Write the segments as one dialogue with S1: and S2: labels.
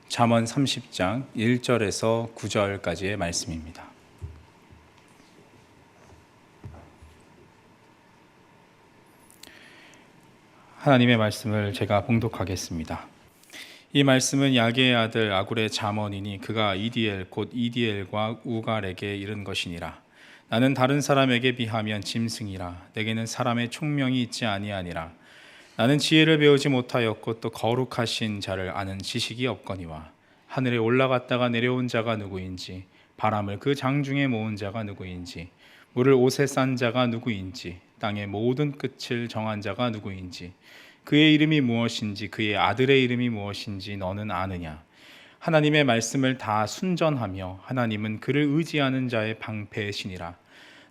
S1: 잠언 30장 1절에서 9절까지의 말씀입니다. 하나님의 말씀을 제가 봉독하겠습니다. 이 말씀은 야게의 아들 아굴의 잠언이니 그가 이디엘 곧 이디엘과 우갈에게 이른 것이니라. 나는 다른 사람에게 비하면 짐승이라. 내게는 사람의 총명이 있지 아니하니라. 나는 지혜를 배우지 못하였고 또 거룩하신 자를 아는 지식이 없거니와. 하늘에 올라갔다가 내려온 자가 누구인지, 바람을 그 장중에 모은 자가 누구인지, 물을 옷에 싼 자가 누구인지, 땅의 모든 끝을 정한 자가 누구인지, 그의 이름이 무엇인지, 그의 아들의 이름이 무엇인지 너는 아느냐? 하나님의 말씀을 다 순전하며 하나님은 그를 의지하는 자의 방패시니라.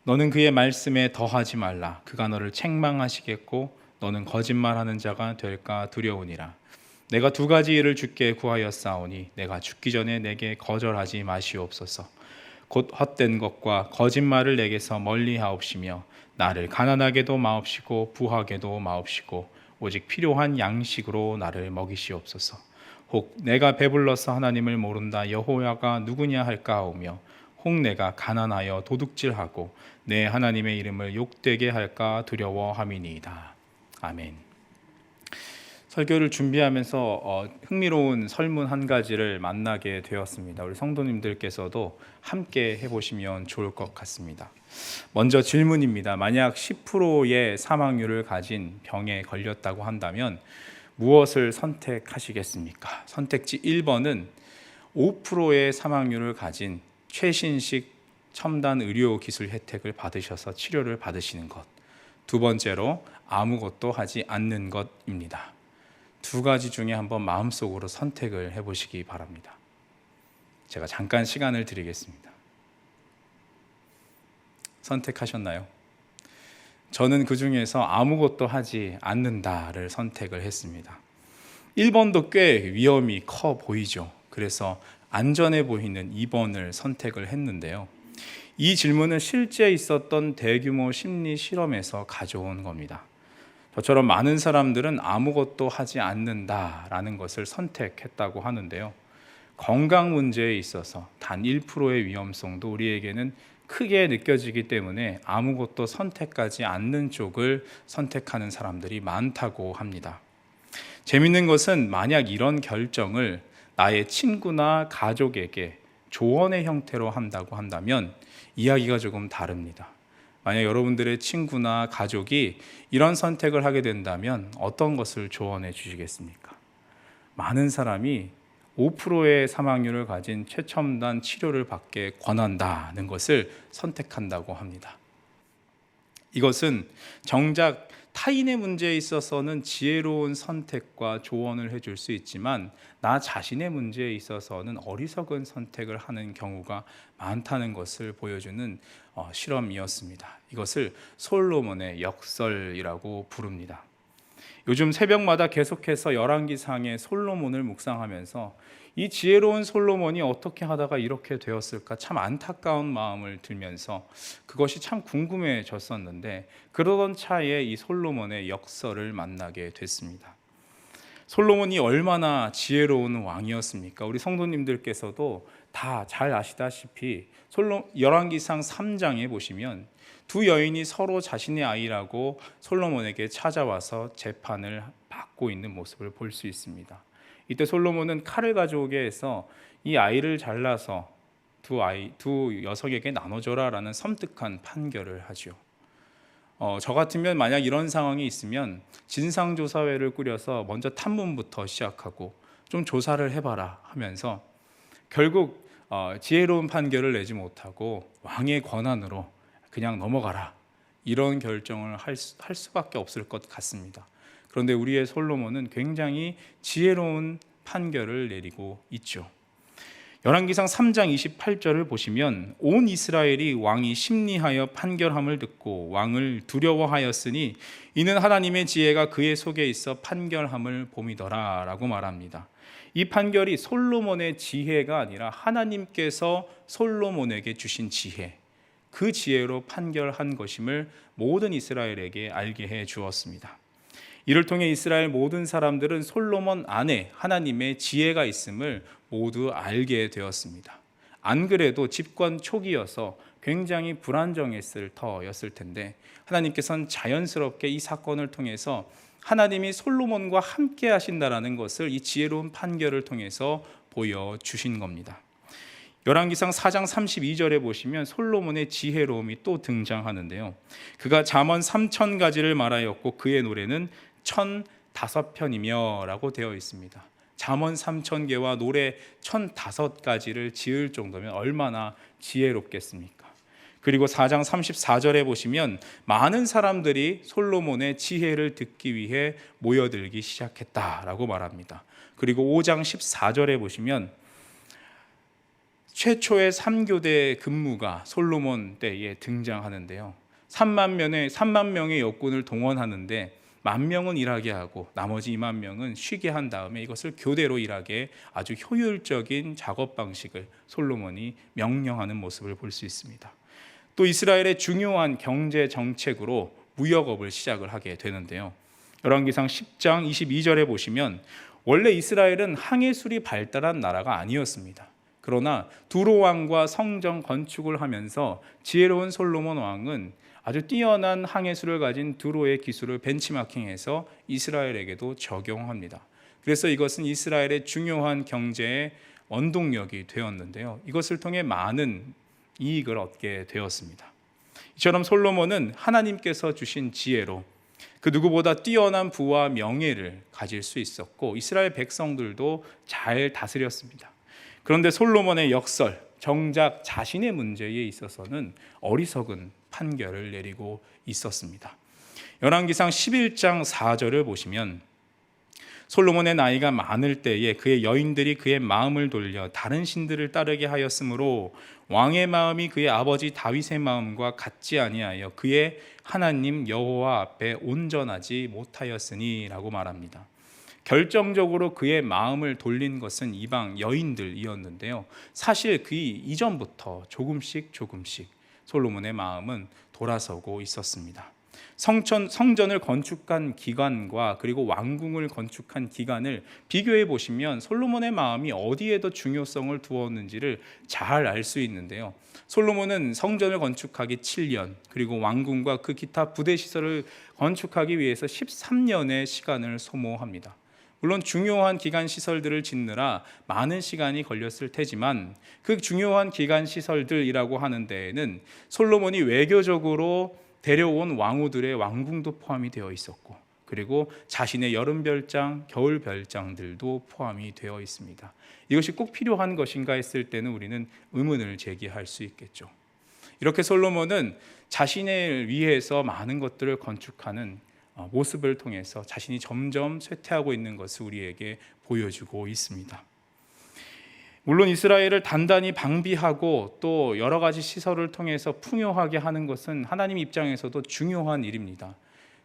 S1: 너는 그의 말씀에 더하지 말라. 그가 너를 책망하시겠고 너는 거짓말하는 자가 될까 두려우니라. 내가 두 가지 일을 주께 구하였사오니 내가 죽기 전에 내게 거절하지 마시옵소서. 곧 헛된 것과 거짓말을 내게서 멀리하옵시며 나를 가난하게도 마옵시고 부하게도 마옵시고 오직 필요한 양식으로 나를 먹이시옵소서. 혹 내가 배불러서 하나님을 모른다 여호와가 누구냐 할까 하오며 혹 내가 가난하여 도둑질하고 내 하나님의 이름을 욕되게 할까 두려워함이니이다. 아멘. 설교를 준비하면서 흥미로운 설문 한 가지를 만나게 되었습니다. 우리 성도님들께서도 함께 해보시면 좋을 것 같습니다. 먼저 질문입니다. 만약 10%의 사망률을 가진 병에 걸렸다고 한다면 무엇을 선택하시겠습니까? 선택지 1번은 5%의 사망률을 가진 최신식 첨단 의료 기술 혜택을 받으셔서 치료를 받으시는 것. 두 번째로 아무것도 하지 않는 것입니다. 두 가지 중에 한번 마음속으로 선택을 해보시기 바랍니다. 제가 잠깐 시간을 드리겠습니다. 선택하셨나요? 저는 그 중에서 아무것도 하지 않는다를 선택을 했습니다. 1번도 꽤 위험이 커 보이죠. 그래서 안전해 보이는 2번을 선택을 했는데요. 이 질문은 실제 있었던 대규모 심리 실험에서 가져온 겁니다. 저처럼 많은 사람들은 아무것도 하지 않는다라는 것을 선택했다고 하는데요. 건강 문제에 있어서 단 1%의 위험성도 우리에게는 크게 느껴지기 때문에 아무것도 선택하지 않는 쪽을 선택하는 사람들이 많다고 합니다. 재밌는 것은 만약 이런 결정을 나의 친구나 가족에게 조언의 형태로 한다고 한다면 이야기가 조금 다릅니다. 만약 여러분들의 친구나 가족이 이런 선택을 하게 된다면 어떤 것을 조언해 주시겠습니까? 많은 사람이 5%의 사망률을 가진 최첨단 치료를 받게 권한다는 것을 선택한다고 합니다. 이것은 정작 타인의 문제에 있어서는 지혜로운 선택과 조언을 해줄 수 있지만 나 자신의 문제에 있어서는 어리석은 선택을 하는 경우가 많다는 것을 보여주는 실험이었습니다. 이것을 솔로몬의 역설이라고 부릅니다. 요즘 새벽마다 계속해서 열왕기상의 솔로몬을 묵상하면서 이 지혜로운 솔로몬이 어떻게 하다가 이렇게 되었을까 참 안타까운 마음을 들면서 그것이 참 궁금해졌었는데 그러던 차에 이 솔로몬의 역설을 만나게 됐습니다. 솔로몬이 얼마나 지혜로운 왕이었습니까? 우리 성도님들께서도 다 잘 아시다시피 열왕기상 3장에 보시면 두 여인이 서로 자신의 아이라고 솔로몬에게 찾아와서 재판을 받고 있는 모습을 볼 수 있습니다. 이때 솔로몬은 칼을 가져오게 해서 이 아이를 잘라서 두 여성에게 나눠줘라 라는 섬뜩한 판결을 하죠. 저 같으면 만약 이런 상황이 있으면 진상조사회를 꾸려서 먼저 탐문부터 시작하고 좀 조사를 해봐라 하면서 결국 지혜로운 판결을 내지 못하고 왕의 권한으로 그냥 넘어가라 이런 결정을 할 수밖에 없을 것 같습니다. 그런데 우리의 솔로몬은 굉장히 지혜로운 판결을 내리고 있죠. 열왕기상 3장 28절을 보시면 온 이스라엘이 왕이 심리하여 판결함을 듣고 왕을 두려워하였으니 이는 하나님의 지혜가 그의 속에 있어 판결함을 봄이더라 라고 말합니다. 이 판결이 솔로몬의 지혜가 아니라 하나님께서 솔로몬에게 주신 지혜, 그 지혜로 판결한 것임을 모든 이스라엘에게 알게 해 주었습니다. 이를 통해 이스라엘 모든 사람들은 솔로몬 안에 하나님의 지혜가 있음을 모두 알게 되었습니다. 안 그래도 집권 초기여서 굉장히 불안정했을 터였을 텐데 하나님께서는 자연스럽게 이 사건을 통해서 하나님이 솔로몬과 함께 하신다라는 것을 이 지혜로운 판결을 통해서 보여주신 겁니다. 열왕기상 4장 32절에 보시면 솔로몬의 지혜로움이 또 등장하는데요. 그가 잠언 3,000가지를 말하였고 그의 노래는 1,005편이며 라고 되어 있습니다. 잠언 3,000개와 노래 1,005가지를 지을 정도면 얼마나 지혜롭겠습니까? 그리고 4장 34절에 보시면 많은 사람들이 솔로몬의 지혜를 듣기 위해 모여들기 시작했다라고 말합니다. 그리고 5장 14절에 보시면 최초의 3교대 근무가 솔로몬 때에 등장하는데요. 3만 명의 역군을 동원하는데 10,000명은 일하게 하고 나머지 20,000명은 쉬게 한 다음에 이것을 교대로 일하게 아주 효율적인 작업 방식을 솔로몬이 명령하는 모습을 볼 수 있습니다. 또 이스라엘의 중요한 경제 정책으로 무역업을 시작을 하게 되는데요. 열왕기상 10장 22절에 보시면 원래 이스라엘은 항해술이 발달한 나라가 아니었습니다. 그러나 두로 왕과 성전 건축을 하면서 지혜로운 솔로몬 왕은 아주 뛰어난 항해술을 가진 두로의 기술을 벤치마킹해서 이스라엘에게도 적용합니다. 그래서 이것은 이스라엘의 중요한 경제의 원동력이 되었는데요. 이것을 통해 많은 이익을 얻게 되었습니다. 이처럼 솔로몬은 하나님께서 주신 지혜로 그 누구보다 뛰어난 부와 명예를 가질 수 있었고 이스라엘 백성들도 잘 다스렸습니다. 그런데 솔로몬의 역설, 정작 자신의 문제에 있어서는 어리석은 판결을 내리고 있었습니다. 열왕기상 11장 4절을 보시면 솔로몬의 나이가 많을 때에 그의 여인들이 그의 마음을 돌려 다른 신들을 따르게 하였으므로 왕의 마음이 그의 아버지 다윗의 마음과 같지 아니하여 그의 하나님 여호와 앞에 온전하지 못하였으니라고 말합니다. 결정적으로 그의 마음을 돌린 것은 이방 여인들이었는데요. 사실 그 이전부터 조금씩 솔로몬의 마음은 돌아서고 있었습니다. 성전을 건축한 기간과 그리고 왕궁을 건축한 기간을 비교해 보시면 솔로몬의 마음이 어디에 더 중요성을 두었는지를 잘 알 수 있는데요. 솔로몬은 성전을 건축하기 7년, 그리고 왕궁과 그 기타 부대 시설을 건축하기 위해서 13년의 시간을 소모합니다. 물론 중요한 기간 시설들을 짓느라 많은 시간이 걸렸을 테지만 그 중요한 기간 시설들이라고 하는 데에는 솔로몬이 외교적으로 데려온 왕후들의 왕궁도 포함이 되어 있었고 그리고 자신의 여름 별장, 겨울 별장들도 포함이 되어 있습니다. 이것이 꼭 필요한 것인가 했을 때는 우리는 의문을 제기할 수 있겠죠. 이렇게 솔로몬은 자신을 위해서 많은 것들을 건축하는 모습을 통해서 자신이 점점 쇠퇴하고 있는 것을 우리에게 보여주고 있습니다. 물론 이스라엘을 단단히 방비하고 또 여러 가지 시설을 통해서 풍요하게 하는 것은 하나님 입장에서도 중요한 일입니다.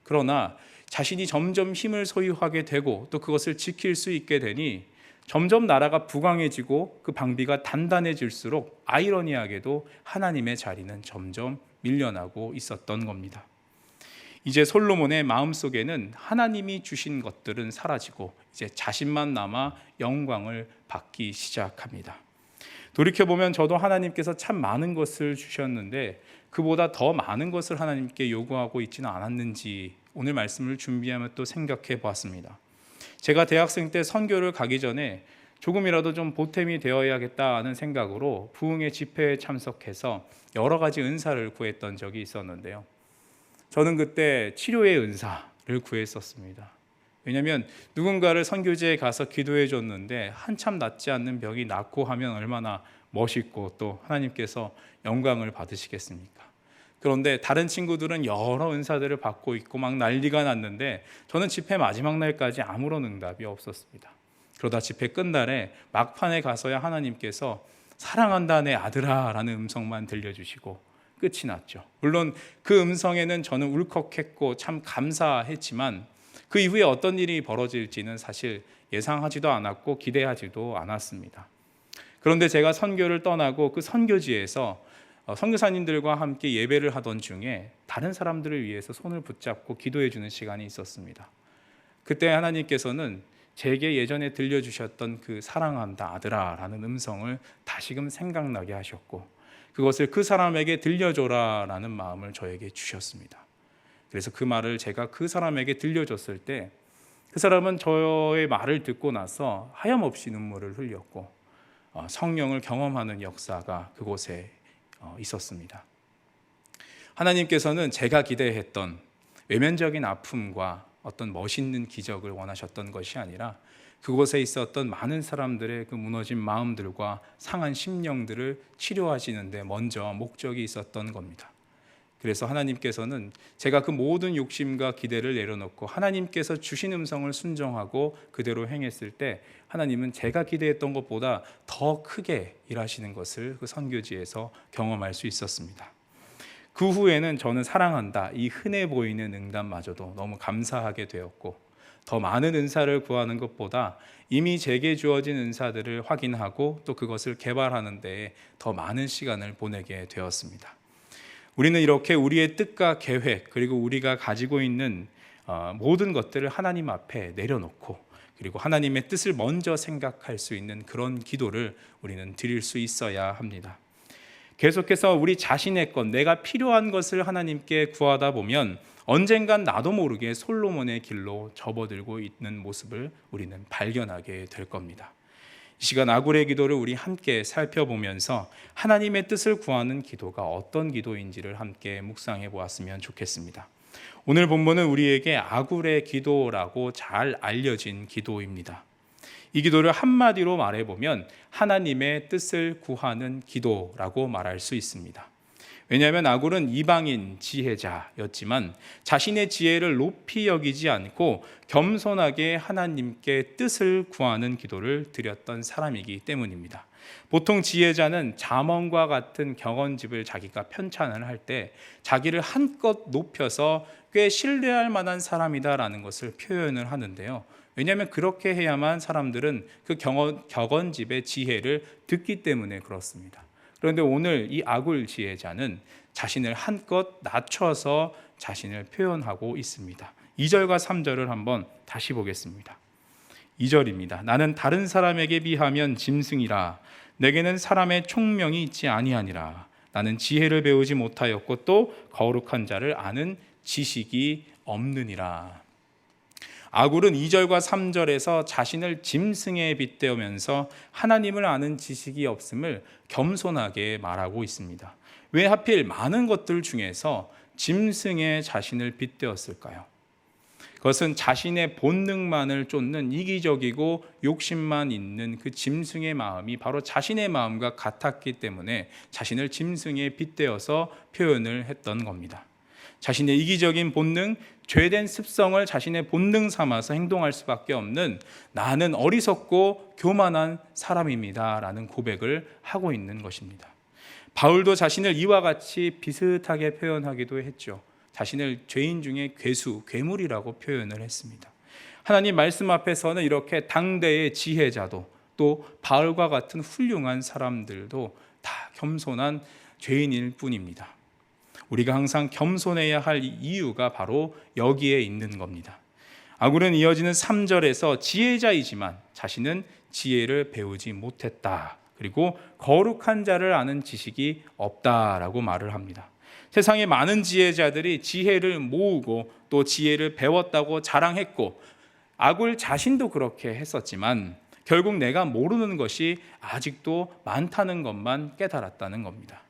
S1: 그러나 자신이 점점 힘을 소유하게 되고 또 그것을 지킬 수 있게 되니 점점 나라가 부강해지고 그 방비가 단단해질수록 아이러니하게도 하나님의 자리는 점점 밀려나고 있었던 겁니다. 이제 솔로몬의 마음속에는 하나님이 주신 것들은 사라지고 이제 자신만 남아 영광을 받기 시작합니다. 돌이켜보면 저도 하나님께서 참 많은 것을 주셨는데 그보다 더 많은 것을 하나님께 요구하고 있지는 않았는지 오늘 말씀을 준비하며 또 생각해 보았습니다. 제가 대학생 때 선교를 가기 전에 조금이라도 좀 보탬이 되어야겠다는 생각으로 부흥의 집회에 참석해서 여러 가지 은사를 구했던 적이 있었는데요. 저는 그때 치료의 은사를 구했었습니다. 왜냐하면 누군가를 선교지에 가서 기도해 줬는데 한참 낫지 않는 병이 낫고 하면 얼마나 멋있고 또 하나님께서 영광을 받으시겠습니까? 그런데 다른 친구들은 여러 은사들을 받고 있고 막 난리가 났는데 저는 집회 마지막 날까지 아무런 응답이 없었습니다. 그러다 집회 끝날에 막판에 가서야 하나님께서 사랑한다 내 아들아 라는 음성만 들려주시고 끝이 났죠. 물론 그 음성에는 저는 울컥했고 참 감사했지만 그 이후에 어떤 일이 벌어질지는 사실 예상하지도 않았고 기대하지도 않았습니다. 그런데 제가 선교를 떠나고 그 선교지에서 선교사님들과 함께 예배를 하던 중에 다른 사람들을 위해서 손을 붙잡고 기도해 주는 시간이 있었습니다. 그때 하나님께서는 제게 예전에 들려주셨던 그 사랑한다 아들아 라는 음성을 다시금 생각나게 하셨고, 그것을 그 사람에게 들려줘라 라는 마음을 저에게 주셨습니다. 그래서 그 말을 제가 그 사람에게 들려줬을 때 그 사람은 저의 말을 듣고 나서 하염없이 눈물을 흘렸고 성령을 경험하는 역사가 그곳에 있었습니다. 하나님께서는 제가 기대했던 외면적인 아픔과 어떤 멋있는 기적을 원하셨던 것이 아니라 그곳에 있었던 많은 사람들의 그 무너진 마음들과 상한 심령들을 치료하시는 데 먼저 목적이 있었던 겁니다. 그래서 하나님께서는 제가 그 모든 욕심과 기대를 내려놓고 하나님께서 주신 음성을 순종하고 그대로 행했을 때 하나님은 제가 기대했던 것보다 더 크게 일하시는 것을 그 선교지에서 경험할 수 있었습니다. 그 후에는 저는 사랑한다 이 흔해 보이는 응답마저도 너무 감사하게 되었고, 더 많은 은사를 구하는 것보다 이미 제게 주어진 은사들을 확인하고 또 그것을 개발하는 데에 더 많은 시간을 보내게 되었습니다. 우리는 이렇게 우리의 뜻과 계획, 그리고 우리가 가지고 있는 모든 것들을 하나님 앞에 내려놓고, 그리고 하나님의 뜻을 먼저 생각할 수 있는 그런 기도를 우리는 드릴 수 있어야 합니다. 계속해서 우리 자신의 것, 내가 필요한 것을 하나님께 구하다 보면 언젠간 나도 모르게 솔로몬의 길로 접어들고 있는 모습을 우리는 발견하게 될 겁니다. 이 시간 아굴의 기도를 우리 함께 살펴보면서 하나님의 뜻을 구하는 기도가 어떤 기도인지를 함께 묵상해 보았으면 좋겠습니다. 오늘 본문은 우리에게 아굴의 기도라고 잘 알려진 기도입니다. 이 기도를 한마디로 말해보면 하나님의 뜻을 구하는 기도라고 말할 수 있습니다. 왜냐하면 아굴은 이방인 지혜자였지만 자신의 지혜를 높이 여기지 않고 겸손하게 하나님께 뜻을 구하는 기도를 드렸던 사람이기 때문입니다. 보통 지혜자는 잠언과 같은 경언집을 자기가 편찬을 할 때 자기를 한껏 높여서 꽤 신뢰할 만한 사람이다라는 것을 표현을 하는데요. 왜냐하면 그렇게 해야만 사람들은 그 격언집의 지혜를 듣기 때문에 그렇습니다. 그런데 오늘 이 아굴 지혜자는 자신을 한껏 낮춰서 자신을 표현하고 있습니다. 2절과 3절을 한번 다시 보겠습니다. 2절입니다. 나는 다른 사람에게 비하면 짐승이라. 내게는 사람의 총명이 있지 아니하니라. 나는 지혜를 배우지 못하였고 또 거룩한 자를 아는 지식이 없느니라. 아굴은 2절과 3절에서 자신을 짐승에 빗대면서 하나님을 아는 지식이 없음을 겸손하게 말하고 있습니다. 왜 하필 많은 것들 중에서 짐승에 자신을 빗대었을까요? 그것은 자신의 본능만을 쫓는 이기적이고 욕심만 있는 그 짐승의 마음이 바로 자신의 마음과 같았기 때문에 자신을 짐승에 빗대어서 표현을 했던 겁니다. 자신의 이기적인 본능, 죄된 습성을 자신의 본능 삼아서 행동할 수밖에 없는 나는 어리석고 교만한 사람입니다 라는 고백을 하고 있는 것입니다. 바울도 자신을 이와 같이 비슷하게 표현하기도 했죠. 자신을 죄인 중에 괴수, 괴물이라고 표현을 했습니다. 하나님 말씀 앞에서는 이렇게 당대의 지혜자도 또 바울과 같은 훌륭한 사람들도 다 겸손한 죄인일 뿐입니다. 우리가 항상 겸손해야 할 이유가 바로 여기에 있는 겁니다. 아굴은 이어지는 3절에서 지혜자이지만 자신은 지혜를 배우지 못했다. 그리고 거룩한 자를 아는 지식이 없다라고 말을 합니다. 세상에 많은 지혜자들이 지혜를 모으고 또 지혜를 배웠다고 자랑했고 아굴 자신도 그렇게 했었지만 결국 내가 모르는 것이 아직도 많다는 것만 깨달았다는 겁니다.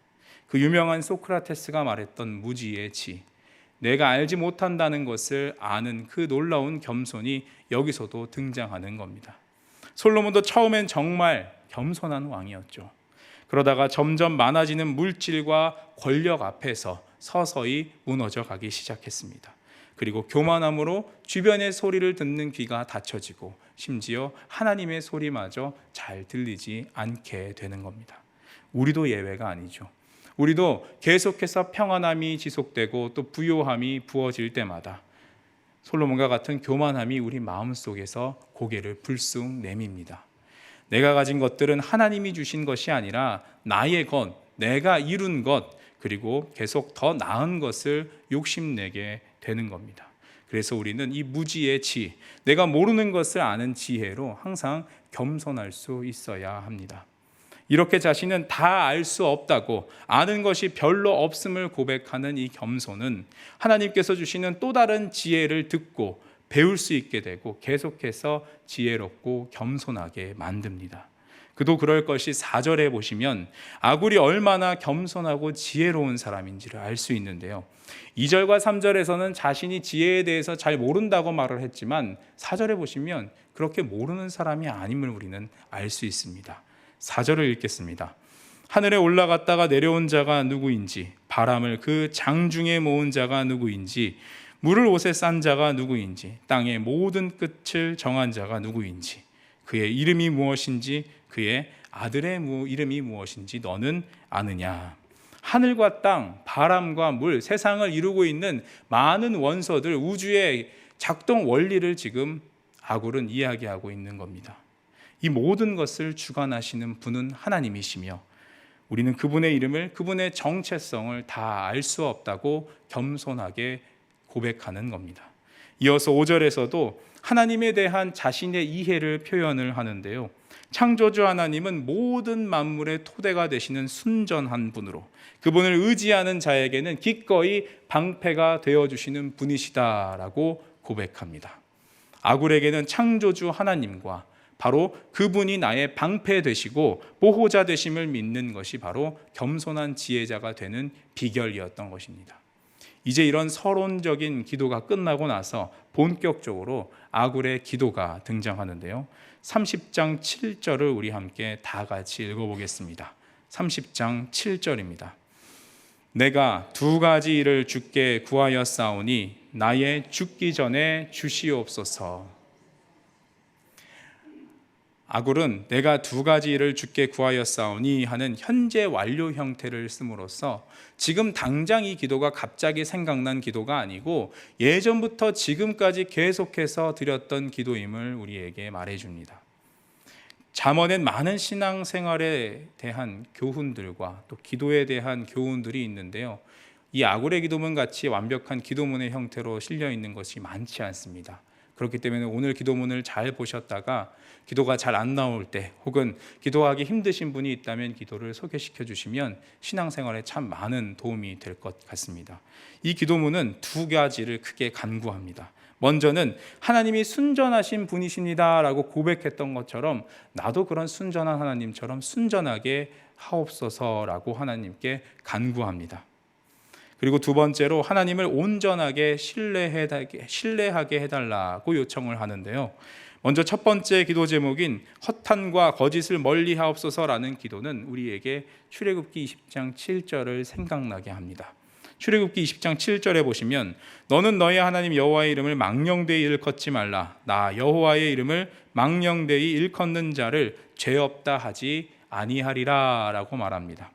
S1: 그 유명한 소크라테스가 말했던 무지의 지, 내가 알지 못한다는 것을 아는 그 놀라운 겸손이 여기서도 등장하는 겁니다. 솔로몬도 처음엔 정말 겸손한 왕이었죠. 그러다가 점점 많아지는 물질과 권력 앞에서 서서히 무너져 가기 시작했습니다. 그리고 교만함으로 주변의 소리를 듣는 귀가 닫혀지고 심지어 하나님의 소리마저 잘 들리지 않게 되는 겁니다. 우리도 예외가 아니죠. 우리도 계속해서 평안함이 지속되고 또 부요함이 부어질 때마다 솔로몬과 같은 교만함이 우리 마음속에서 고개를 불쑥 내밉니다. 내가 가진 것들은 하나님이 주신 것이 아니라 나의 것, 내가 이룬 것, 그리고 계속 더 나은 것을 욕심내게 되는 겁니다. 그래서 우리는 이 무지의 지, 내가 모르는 것을 아는 지혜로 항상 겸손할 수 있어야 합니다. 이렇게 자신은 다 알 수 없다고, 아는 것이 별로 없음을 고백하는 이 겸손은 하나님께서 주시는 또 다른 지혜를 듣고 배울 수 있게 되고 계속해서 지혜롭고 겸손하게 만듭니다. 그도 그럴 것이 4절에 보시면 아굴이 얼마나 겸손하고 지혜로운 사람인지를 알 수 있는데요. 2절과 3절에서는 자신이 지혜에 대해서 잘 모른다고 말을 했지만 4절에 보시면 그렇게 모르는 사람이 아님을 우리는 알 수 있습니다. 4절을 읽겠습니다. 하늘에 올라갔다가 내려온 자가 누구인지, 바람을 그 장중에 모은 자가 누구인지, 물을 옷에 싼 자가 누구인지, 땅의 모든 끝을 정한 자가 누구인지, 그의 이름이 무엇인지, 그의 아들의 이름이 무엇인지 너는 아느냐. 하늘과 땅, 바람과 물, 세상을 이루고 있는 많은 원소들, 우주의 작동 원리를 지금 아굴은 이야기하고 있는 겁니다. 이 모든 것을 주관하시는 분은 하나님이시며 우리는 그분의 이름을, 그분의 정체성을 다 알 수 없다고 겸손하게 고백하는 겁니다. 이어서 5절에서도 하나님에 대한 자신의 이해를 표현을 하는데요. 창조주 하나님은 모든 만물의 토대가 되시는 순전한 분으로, 그분을 의지하는 자에게는 기꺼이 방패가 되어주시는 분이시다라고 고백합니다. 아굴에게는 창조주 하나님과 바로 그분이 나의 방패 되시고 보호자 되심을 믿는 것이 바로 겸손한 지혜자가 되는 비결이었던 것입니다. 이제 이런 서론적인 기도가 끝나고 나서 본격적으로 아굴의 기도가 등장하는데요. 30장 7절을 우리 함께 다 같이 읽어보겠습니다. 30장 7절입니다. 내가 두 가지 일을 주께 구하였사오니 나의 죽기 전에 주시옵소서. 아굴은 내가 두 가지 일을 주께 구하였사오니 하는 현재 완료 형태를 씀으로써 지금 당장 이 기도가 갑자기 생각난 기도가 아니고 예전부터 지금까지 계속해서 드렸던 기도임을 우리에게 말해줍니다. 잠언엔 많은 신앙생활에 대한 교훈들과 또 기도에 대한 교훈들이 있는데요. 이 아굴의 기도문 같이 완벽한 기도문의 형태로 실려 있는 것이 많지 않습니다. 그렇기 때문에 오늘 기도문을 잘 보셨다가 기도가 잘 안 나올 때 혹은 기도하기 힘드신 분이 있다면 기도를 소개시켜 주시면 신앙생활에 참 많은 도움이 될 것 같습니다. 이 기도문은 두 가지를 크게 간구합니다. 먼저는 하나님이 순전하신 분이십니다 라고 고백했던 것처럼 나도 그런 순전한 하나님처럼 순전하게 하옵소서라고 하나님께 간구합니다. 그리고 두 번째로 하나님을 온전하게 신뢰하게 해달라고 요청을 하는데요. 먼저 첫 번째 기도 제목인 허탄과 거짓을 멀리 하옵소서라는 기도는 우리에게 출애굽기 20장 7절을 생각나게 합니다. 출애굽기 20장 7절에 보시면 너는 너희 하나님 여호와의 이름을 망령되이 일컫지 말라. 나 여호와의 이름을 망령되이 일컫는 자를 죄 없다 하지 아니하리라 라고 말합니다.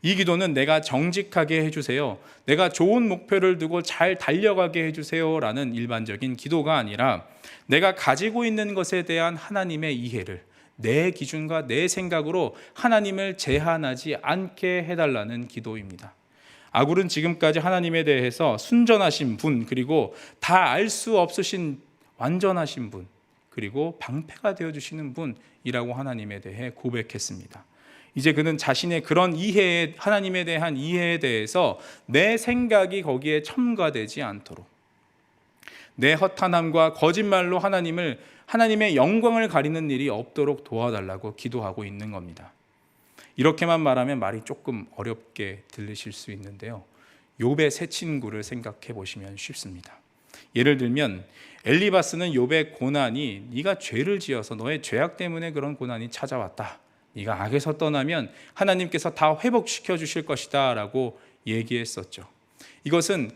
S1: 이 기도는 내가 정직하게 해주세요, 내가 좋은 목표를 두고 잘 달려가게 해주세요 라는 일반적인 기도가 아니라 내가 가지고 있는 것에 대한 하나님의 이해를 내 기준과 내 생각으로 하나님을 제한하지 않게 해달라는 기도입니다. 아굴은 지금까지 하나님에 대해서 순전하신 분, 그리고 다 알 수 없으신 완전하신 분, 그리고 방패가 되어주시는 분이라고 하나님에 대해 고백했습니다. 이제 그는 자신의 그런 이해에, 하나님에 대한 이해에 대해서 내 생각이 거기에 첨가되지 않도록, 내 허탄함과 거짓말로 하나님의 영광을 가리는 일이 없도록 도와달라고 기도하고 있는 겁니다. 이렇게만 말하면 말이 조금 어렵게 들리실 수 있는데요. 욥의 세 친구를 생각해 보시면 쉽습니다. 예를 들면 엘리바스는 욥의 고난이 네가 죄를 지어서 너의 죄악 때문에 그런 고난이 찾아왔다, 네가 악에서 떠나면 하나님께서 다 회복시켜 주실 것이다 라고 얘기했었죠. 이것은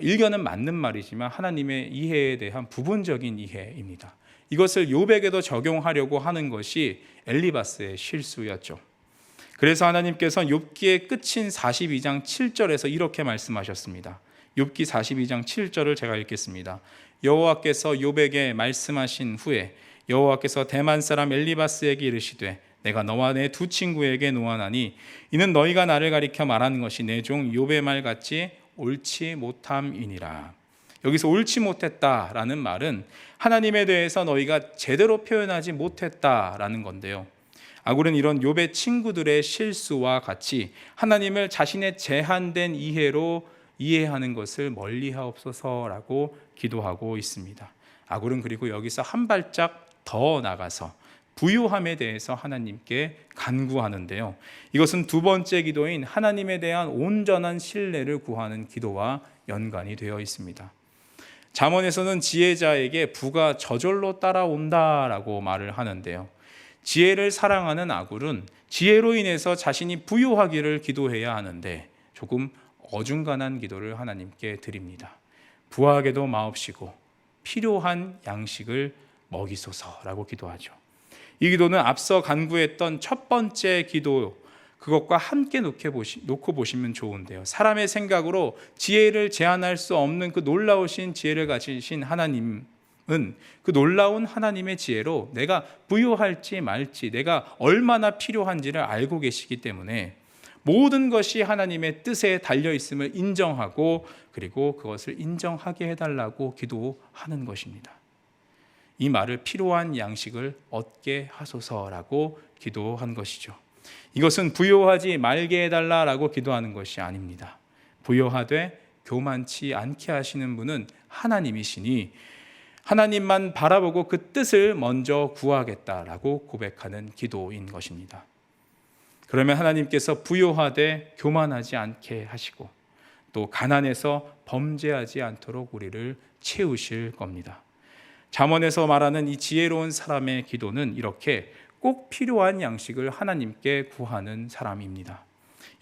S1: 일견은 맞는 말이지만 하나님의 이해에 대한 부분적인 이해입니다. 이것을 욥에게도 적용하려고 하는 것이 엘리바스의 실수였죠. 그래서 하나님께서 욥기의 끝인 42장 7절에서 이렇게 말씀하셨습니다. 욥기 42장 7절을 제가 읽겠습니다. 여호와께서 욥에게 말씀하신 후에 여호와께서 대만 사람 엘리바스에게 이르시되 내가 너와 내 두 친구에게 노하나니 이는 너희가 나를 가리켜 말하는 것이 내 종 욥의 말 같이 옳지 못함이니라. 여기서 옳지 못했다라는 말은 하나님에 대해서 너희가 제대로 표현하지 못했다라는 건데요. 아굴은 이런 욥의 친구들의 실수와 같이 하나님을 자신의 제한된 이해로 이해하는 것을 멀리하옵소서라고 기도하고 있습니다. 아굴은 그리고 여기서 한 발짝 더 나가서 부요함에 대해서 하나님께 간구하는데요. 이것은 두 번째 기도인 하나님에 대한 온전한 신뢰를 구하는 기도와 연관이 되어 있습니다. 잠언에서는 지혜자에게 부가 저절로 따라온다라고 말을 하는데요. 지혜를 사랑하는 아굴은 지혜로 인해서 자신이 부요하기를 기도해야 하는데 조금 어중간한 기도를 하나님께 드립니다. 부하게도 마옵시고 필요한 양식을 먹이소서라고 기도하죠. 이 기도는 앞서 간구했던 첫 번째 기도, 그것과 함께 놓고 보시면 좋은데요. 사람의 생각으로 지혜를 제한할 수 없는 그 놀라우신 지혜를 가지신 하나님은 그 놀라운 하나님의 지혜로 내가 부요할지 말지, 내가 얼마나 필요한지를 알고 계시기 때문에 모든 것이 하나님의 뜻에 달려 있음을 인정하고 그리고 그것을 인정하게 해달라고 기도하는 것입니다. 이 말을 필요한 양식을 얻게 하소서라고 기도한 것이죠. 이것은 부요하지 말게 해달라라고 기도하는 것이 아닙니다. 부요하되 교만치 않게 하시는 분은 하나님이시니 하나님만 바라보고 그 뜻을 먼저 구하겠다라고 고백하는 기도인 것입니다. 그러면 하나님께서 부요하되 교만하지 않게 하시고 또 가난해서 범죄하지 않도록 우리를 채우실 겁니다. 잠언에서 말하는 이 지혜로운 사람의 기도는 이렇게 꼭 필요한 양식을 하나님께 구하는 사람입니다.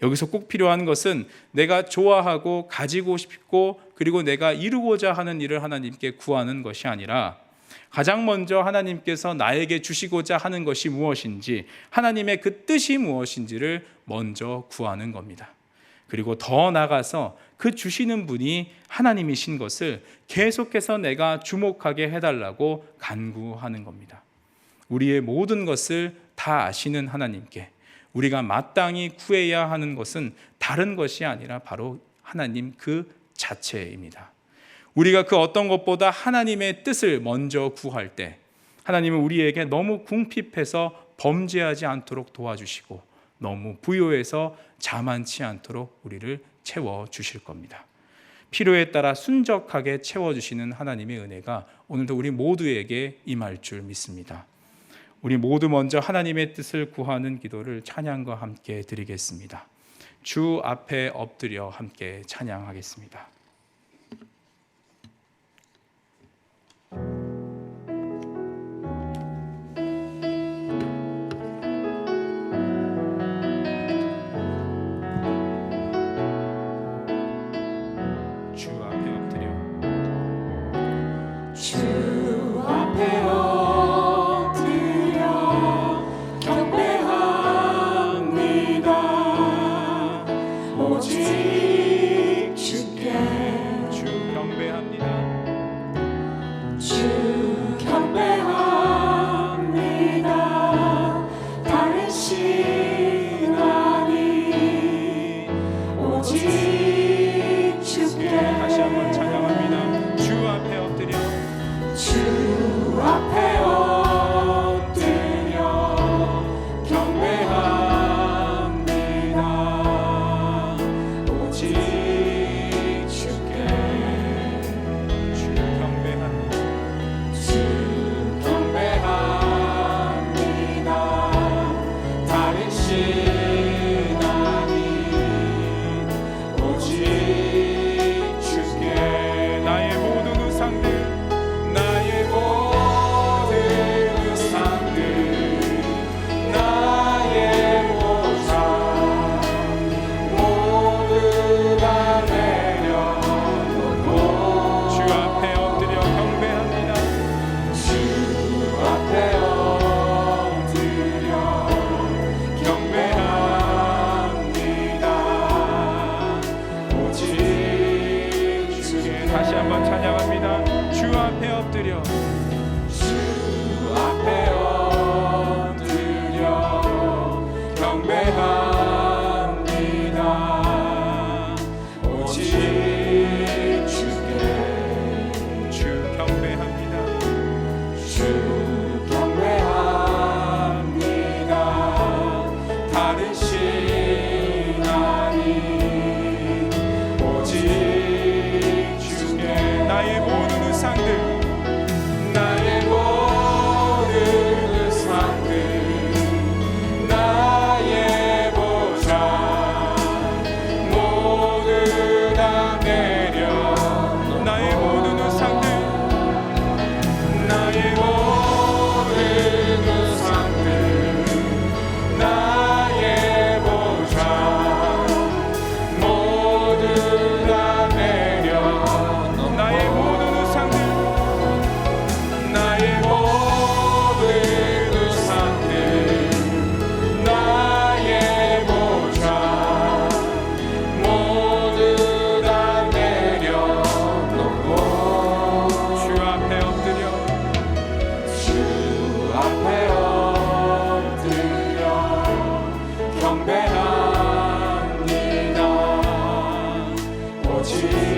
S1: 여기서 꼭 필요한 것은 내가 좋아하고 가지고 싶고 그리고 내가 이루고자 하는 일을 하나님께 구하는 것이 아니라 가장 먼저 하나님께서 나에게 주시고자 하는 것이 무엇인지, 하나님의 그 뜻이 무엇인지를 먼저 구하는 겁니다. 그리고 더 나아가서 그 주시는 분이 하나님이신 것을 계속해서 내가 주목하게 해달라고 간구하는 겁니다. 우리의 모든 것을 다 아시는 하나님께 우리가 마땅히 구해야 하는 것은 다른 것이 아니라 바로 하나님 그 자체입니다. 우리가 그 어떤 것보다 하나님의 뜻을 먼저 구할 때 하나님은 우리에게 너무 궁핍해서 범죄하지 않도록 도와주시고 너무 부요해서 자만치 않도록 우리를 채워주실 겁니다. 필요에 따라 순적하게 채워주시는 하나님의 은혜가 오늘도 우리 모두에게 임할 줄 믿습니다. 우리 모두 먼저 하나님의 뜻을 구하는 기도를 찬양과 함께 드리겠습니다. 주 앞에 엎드려 함께 찬양하겠습니다.
S2: 오직 주께
S1: 오직